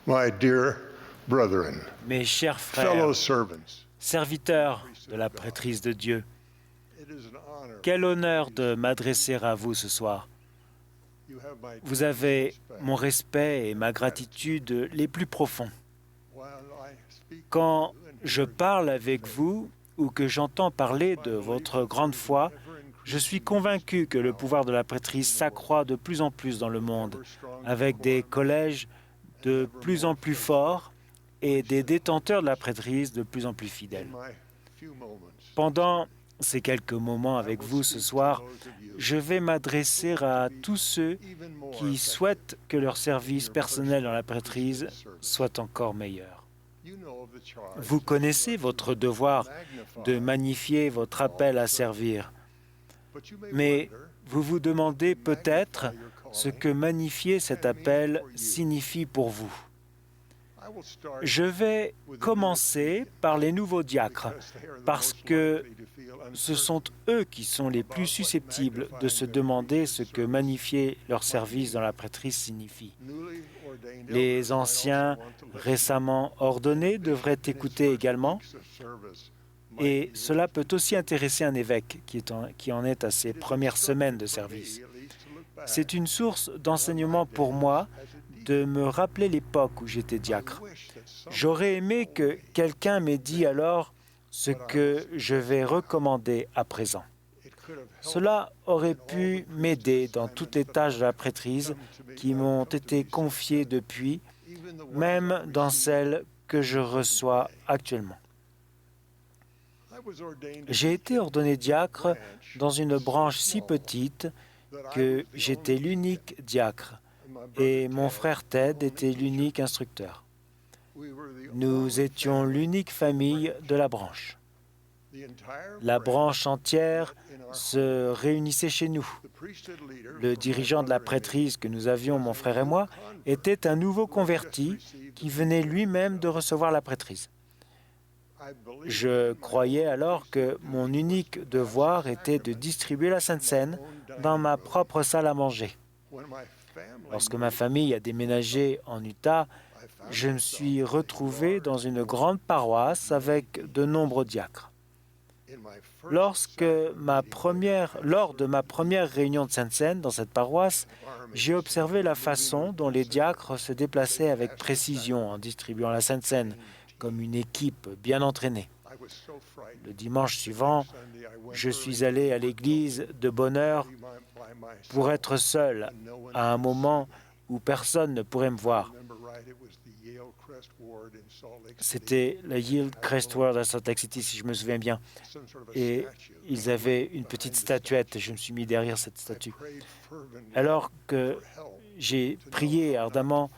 My dear brethren, Mes chers fellow frères, servants, serviteurs de la prêtrise de Dieu, it is an honor. quel honneur de m'adresser à vous ce soir. You have my Vous avez respect. mon respect et ma gratitude les plus profonds. While I speak Quand to you and je hear you, parle avec vous ou que j'entends parler de votre grande foi, je suis convaincu que le pouvoir de la prêtrise s'accroît de plus en plus dans le monde, avec des collèges de plus en plus forts et des détenteurs de la prêtrise de plus en plus in fidèles. my few moments, Pendant ces quelques moments avec vous ce soir, je vais m'adresser à tous ceux even more qui souhaitent que leur service personnel dans la prêtrise soit encore meilleur. you know of the charge Vous connaissez votre devoir de magnifier votre appel à servir, but you may mais wonder vous vous demandez peut-être ce que magnifier cet appel signifie pour vous. I will start Je vais commencer par les nouveaux diacres, because they are the parce most que likely to feel ce uncertain sont eux qui sont les plus susceptibles de se demander ce que magnifier leur service dans la prêtrise signifie. newly ordained Les elders might anciens also want to listen. récemment ordonnés devraient écouter également, Weeks of service might et be cela peut aussi intéresser un évêque qui en est à ses It is premières semaines de instructive service. for me, at least, to look back C'est une source d'enseignement pour moi de me rappeler l'époque où j'étais diacre. J'aurais aimé que quelqu'un m'ait dit alors ce que je vais recommander à présent. Cela aurait pu m'aider dans toutes les tâches de la prêtrise qui m'ont été confiées depuis, même dans celles que je reçois actuellement. J'ai été ordonné diacre dans une branche si petite que j'étais l'unique diacre et mon frère Ted était l'unique instructeur. Nous étions l'unique famille de la branche. La branche entière se réunissait chez nous. Le dirigeant de la prêtrise que nous avions, mon frère et moi, était un nouveau converti qui venait lui-même de recevoir la prêtrise. Je croyais alors que mon unique devoir était de distribuer la Sainte Seine dans ma propre salle à manger. Lorsque ma famille a déménagé en Utah, je me suis retrouvé dans une grande paroisse avec de nombreux diacres. Lors de ma première réunion de Sainte Seine dans cette paroisse, j'ai observé la façon dont les diacres se déplaçaient avec précision en distribuant la Sainte Seine, comme une équipe bien entraînée. Le dimanche suivant, je suis allé à l'église de bonne heure pour être seul à un moment où personne ne pourrait me voir. C'était la Yale Crest Ward à Salt Lake City, si je me souviens bien. Et ils avaient une petite statuette et je me suis mis derrière cette statue. Alors que j'ai prié ardemment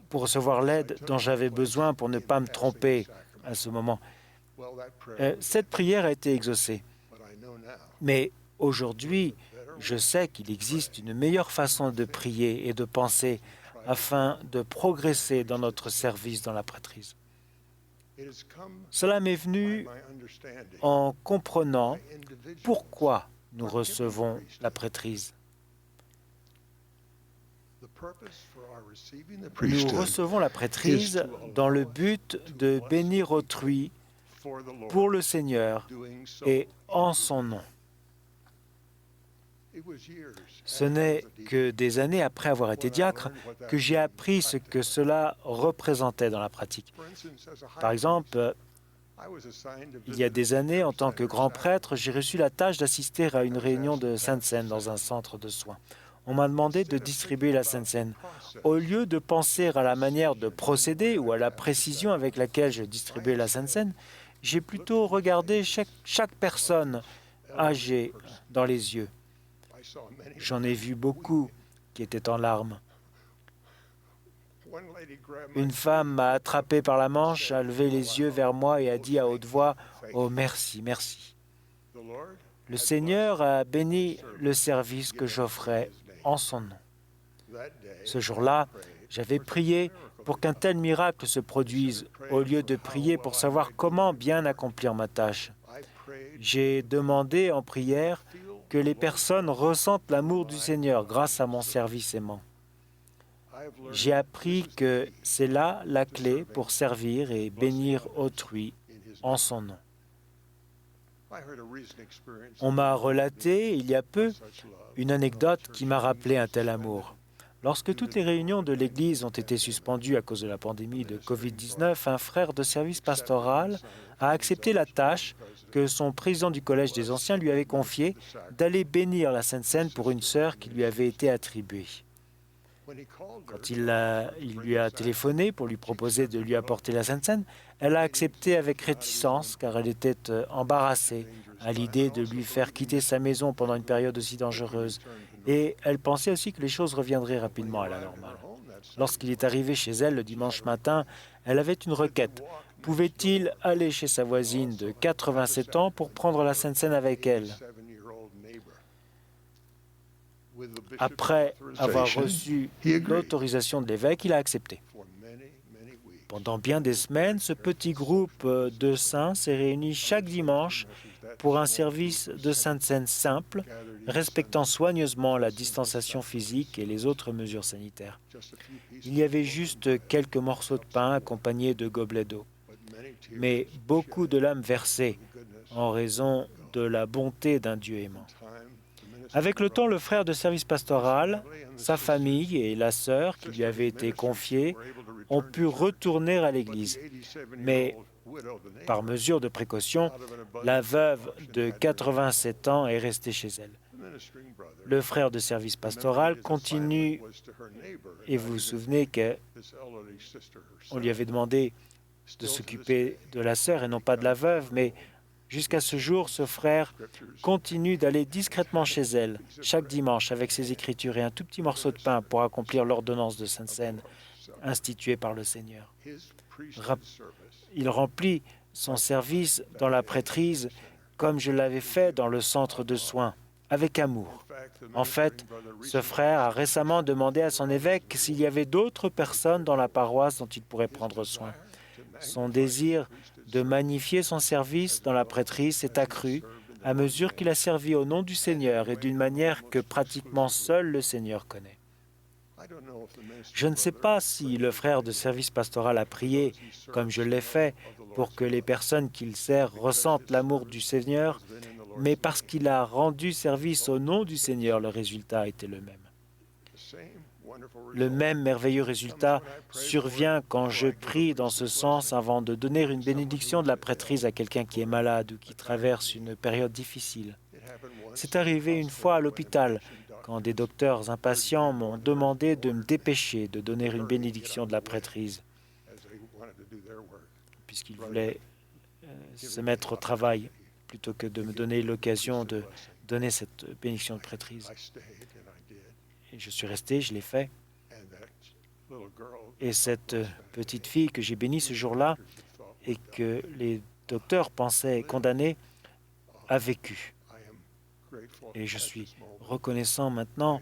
pour recevoir l'aide dont j'avais besoin pour ne pas me tromper à ce moment. Cette prière a été exaucée. Mais aujourd'hui, je sais qu'il existe une meilleure façon de prier et de penser afin de progresser dans notre service dans la prêtrise. Cela m'est venu en comprenant pourquoi nous recevons la prêtrise. Nous recevons la prêtrise dans le but de bénir autrui pour le Seigneur et en son nom. Ce n'est que des années après avoir été diacre que j'ai appris ce que cela représentait dans la pratique. Par exemple, il y a des années, en tant que grand prêtre, j'ai reçu la tâche d'assister à une réunion de Sainte Seine dans un centre de soins. On m'a demandé de distribuer la Sainte Seine. Au lieu de penser à la manière de procéder ou à la précision avec laquelle je distribuais la Sainte Seine, j'ai plutôt regardé chaque personne âgée dans les yeux. J'en ai vu beaucoup qui étaient en larmes. Une femme m'a attrapé par la manche, a levé les yeux vers moi et a dit à haute voix « Oh, merci, merci ». Le Seigneur a béni le service que j'offrais en son nom. Ce jour-là, j'avais prié pour qu'un tel miracle se produise, au lieu de prier pour savoir comment bien accomplir ma tâche. J'ai demandé en prière que les personnes ressentent l'amour du Seigneur grâce à mon service aimant. j'ai appris que c'est là la clé pour servir et bénir autrui en son nom. On m'a relaté, il y a peu, une anecdote qui m'a rappelé un tel amour. Lorsque toutes les réunions de l'Église ont été suspendues à cause de la pandémie de COVID-19, un frère de service pastoral a accepté la tâche que son président du Collège des Anciens lui avait confiée d'aller bénir la Sainte Seine pour une sœur qui lui avait été attribuée. Quand il lui a téléphoné pour lui proposer de lui apporter la Sainte Seine, elle a accepté avec réticence car elle était embarrassée à l'idée de lui faire quitter sa maison pendant une période aussi dangereuse. Et elle pensait aussi que les choses reviendraient rapidement à la normale. Lorsqu'il est arrivé chez elle le dimanche matin, elle avait une requête. Pouvait-il aller chez sa voisine de 87 ans pour prendre la Sainte Seine avec elle? Après avoir reçu l'autorisation de l'évêque, il a accepté. Pendant bien des semaines, ce petit groupe de saints s'est réuni chaque dimanche pour un service de Sainte Seine simple, respectant soigneusement la distanciation physique et les autres mesures sanitaires. Il y avait juste quelques morceaux de pain accompagnés de gobelets d'eau, mais beaucoup de larmes versées en raison de la bonté d'un Dieu aimant. Avec le temps, le frère de service pastoral, sa famille et la sœur qui lui avait été confiée ont pu retourner à l'église. Mais, par mesure de précaution, la veuve de 87 ans est restée chez elle. Le frère de service pastoral continue, et vous vous souvenez qu'on lui avait demandé de s'occuper de la sœur et non pas de la veuve, mais jusqu'à ce jour, ce frère continue d'aller discrètement chez elle, chaque dimanche, avec ses écritures et un tout petit morceau de pain pour accomplir l'ordonnance de Sainte Seine instituée par le Seigneur. Il remplit son service dans la prêtrise comme je l'avais fait dans le centre de soins, avec amour. En fait, ce frère a récemment demandé à son évêque s'il y avait d'autres personnes dans la paroisse dont il pourrait prendre soin. Son désir de magnifier son service dans la prêtrise s'est accru à mesure qu'il a servi au nom du Seigneur et d'une manière que pratiquement seul le Seigneur connaît. Je ne sais pas si le frère de service pastoral a prié, comme je l'ai fait, pour que les personnes qu'il sert ressentent l'amour du Seigneur, mais parce qu'il a rendu service au nom du Seigneur, le résultat a été le même. Le même merveilleux résultat survient quand je prie dans ce sens avant de donner une bénédiction de la prêtrise à quelqu'un qui est malade ou qui traverse une période difficile. C'est arrivé une fois à l'hôpital, quand des docteurs impatients m'ont demandé de me dépêcher de donner une bénédiction de la prêtrise, puisqu'ils voulaient se mettre au travail, plutôt que de me donner l'occasion de donner cette bénédiction de prêtrise. Et je suis resté, je l'ai fait. Et cette petite fille que j'ai bénie ce jour-là et que les docteurs pensaient condamnée a vécu. Et je suis reconnaissant maintenant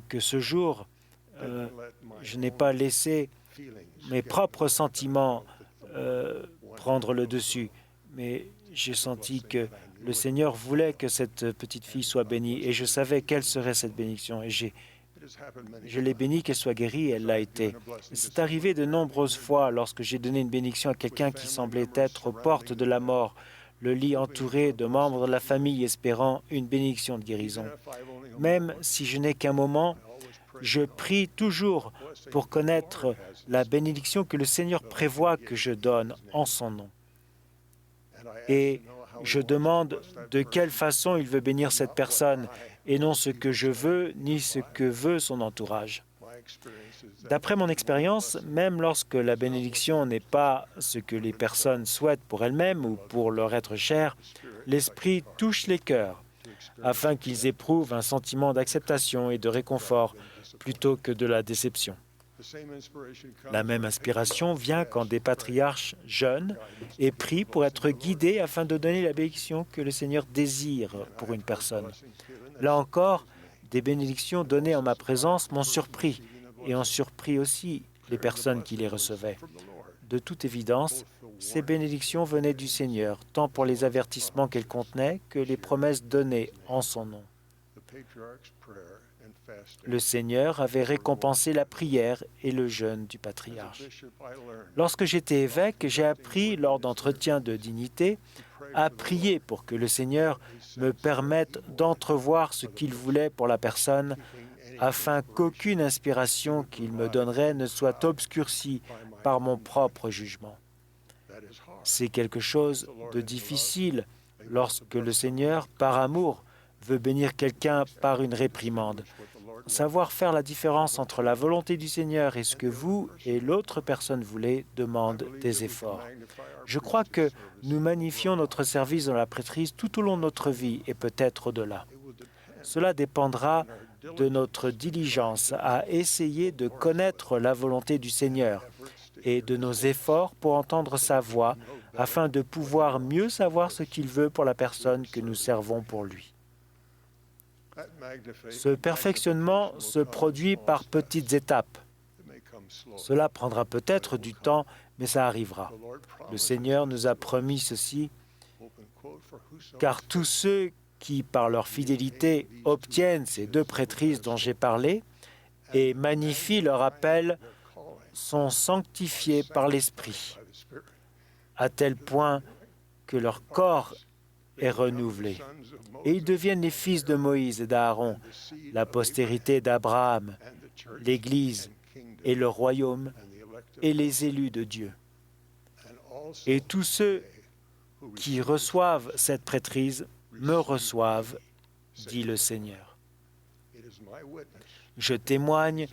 que ce jour, je n'ai pas laissé mes propres sentiments prendre le dessus, mais j'ai senti que le Seigneur voulait que cette petite fille soit bénie et je savais quelle serait cette bénédiction. Et je l'ai bénie, qu'elle soit guérie, et elle l'a été. C'est arrivé de nombreuses fois lorsque j'ai donné une bénédiction à quelqu'un qui semblait être aux portes de la mort, le lit entouré de membres de la famille espérant une bénédiction de guérison. Même si je n'ai qu'un moment, je prie toujours pour connaître la bénédiction que le Seigneur prévoit que je donne en son nom. Et je demande de quelle façon il veut bénir cette personne, et non ce que je veux, ni ce que veut son entourage. D'après mon expérience, même lorsque la bénédiction n'est pas ce que les personnes souhaitent pour elles-mêmes ou pour leur être cher, l'Esprit touche les cœurs, afin qu'ils éprouvent un sentiment d'acceptation et de réconfort, plutôt que de la déception. La même inspiration vient quand des patriarches jeunes et prient pour être guidés afin de donner la bénédiction que le Seigneur désire pour une personne. Là encore, des bénédictions données en ma présence m'ont surpris et ont surpris aussi les personnes qui les recevaient. De toute évidence, ces bénédictions venaient du Seigneur, tant pour les avertissements qu'elles contenaient que les promesses données en son nom. Le Seigneur avait récompensé la prière et le jeûne du patriarche. Lorsque j'étais évêque, j'ai appris, lors d'entretiens de dignité, à prier pour que le Seigneur me permette d'entrevoir ce qu'il voulait pour la personne, afin qu'aucune inspiration qu'il me donnerait ne soit obscurcie par mon propre jugement. C'est quelque chose de difficile lorsque le Seigneur, par amour, veut bénir quelqu'un par une réprimande. Savoir faire la différence entre la volonté du Seigneur et ce que vous et l'autre personne voulez demande des efforts. Je crois que nous magnifions notre service dans la prêtrise tout au long de notre vie et peut-être au-delà. Cela dépendra de notre diligence à essayer de connaître la volonté du Seigneur et de nos efforts pour entendre sa voix afin de pouvoir mieux savoir ce qu'il veut pour la personne que nous servons pour lui. Ce perfectionnement se produit par petites étapes. Cela prendra peut-être du temps, mais ça arrivera. Le Seigneur nous a promis ceci, car tous ceux qui, par leur fidélité, obtiennent ces 2 prêtrises dont j'ai parlé et magnifient leur appel, sont sanctifiés par l'Esprit, à tel point que leur corps est renouvelé. Et ils deviennent les fils de Moïse et d'Aaron, la postérité d'Abraham, l'Église et le royaume et les élus de Dieu. Et tous ceux qui reçoivent cette prêtrise me reçoivent, dit le Seigneur. Je témoigne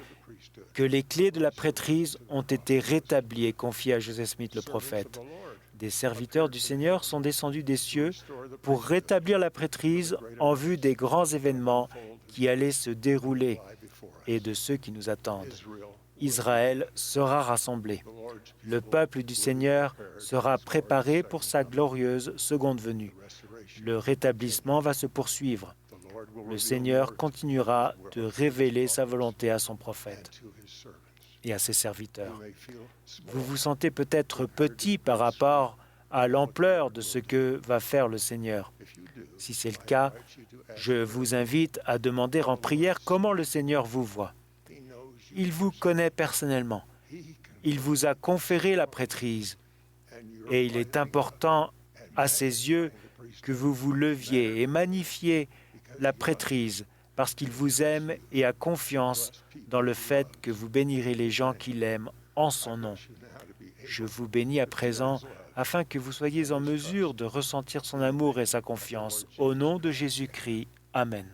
que les clés de la prêtrise ont été rétablies et confiées à Joseph Smith le prophète. Des serviteurs du Seigneur sont descendus des cieux pour rétablir la prêtrise en vue des grands événements qui allaient se dérouler et de ceux qui nous attendent. Israël sera rassemblé. Le peuple du Seigneur sera préparé pour sa glorieuse seconde venue. Le rétablissement va se poursuivre. Le Seigneur continuera de révéler sa volonté à son prophète et à ses serviteurs. Vous vous sentez peut-être petit par rapport à l'ampleur de ce que va faire le Seigneur. Si c'est le cas, je vous invite à demander en prière comment le Seigneur vous voit. Il vous connaît personnellement. Il vous a conféré la prêtrise. Et il est important à ses yeux que vous vous leviez et magnifiez la prêtrise parce qu'il vous aime et a confiance dans le fait que vous bénirez les gens qu'il aime en son nom. Je vous bénis à présent afin que vous soyez en mesure de ressentir son amour et sa confiance. Au nom de Jésus-Christ. Amen.